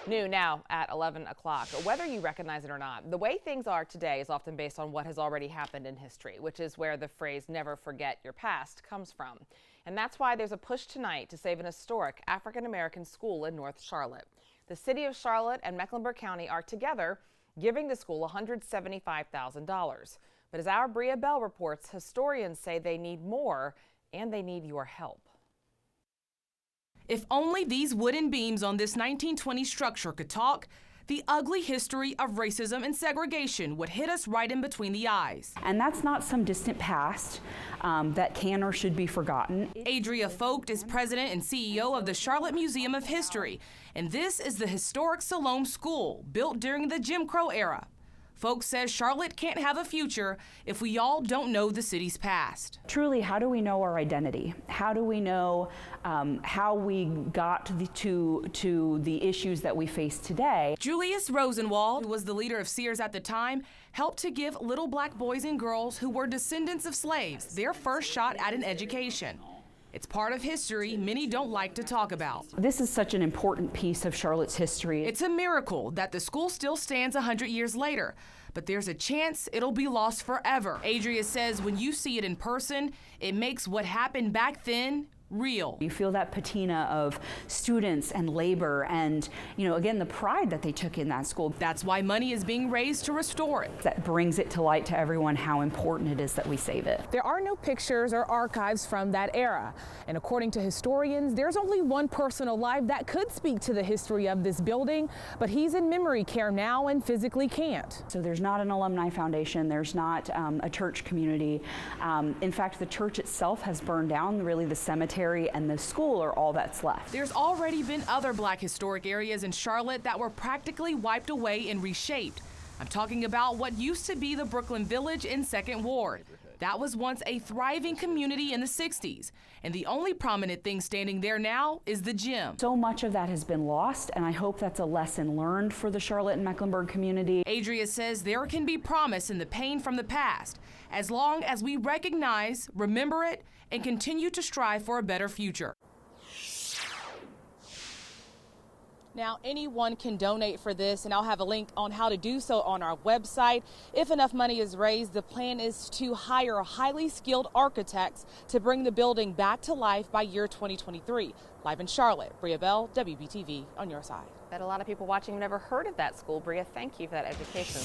New now at 11 o'clock. Whether you recognize it or not, the way things are today is often based on what has already happened in history, which is where the phrase never forget your past comes from. And that's why there's a push tonight to save an historic African-American school in North Charlotte. The city of Charlotte and Mecklenburg County are together giving the school $175,000. But as our Bria Bell reports, historians say they need more and they need your help. If only these wooden beams on this 1920 structure could talk, the ugly history of racism and segregation would hit us right in between the eyes. And that's not some distant past that can or should be forgotten. Adria Vogt is president and CEO of the Charlotte Museum of History, and this is the historic Siloam School, built during the Jim Crow era. Folks says Charlotte can't have a future if we all don't know the city's past. Truly, how do we know our identity? How do we know how we got to the issues that we face today? Julius Rosenwald, who was the leader of Sears at the time, helped to give little black boys and girls who were descendants of slaves their first shot at an education. It's part of history many don't like to talk about. This is such an important piece of Charlotte's history. It's a miracle that the school still stands 100 years later, but there's a chance it'll be lost forever. Adria says when you see it in person, it makes what happened back then real. You feel that patina of students and labor and, again, the pride that they took in that school. That's why money is being raised to restore it. That brings it to light to everyone how important it is that we save it. There are no pictures or archives from that era. And according to historians, there's only one person alive that could speak to the history of this building, but he's in memory care now and physically can't. So there's not an alumni foundation, there's not a church community. In fact, the church itself has burned down. Really, the cemetery and the school are all that's left. There's already been other black historic areas in Charlotte that were practically wiped away and reshaped. I'm talking about what used to be the Brooklyn Village in 2nd Ward. That was once a thriving community in the 60s, and the only prominent thing standing there now is the gym. So much of that has been lost, and I hope that's a lesson learned for the Charlotte and Mecklenburg community. Adria says there can be promise in the pain from the past, as long as we recognize, remember it, and continue to strive for a better future. Now, anyone can donate for this, and I'll have a link on how to do so on our website. If enough money is raised, the plan is to hire highly skilled architects to bring the building back to life by year 2023. Live in Charlotte, Bria Bell, WBTV on your side. Bet a lot of people watching have never heard of that school. Bria, thank you for that education.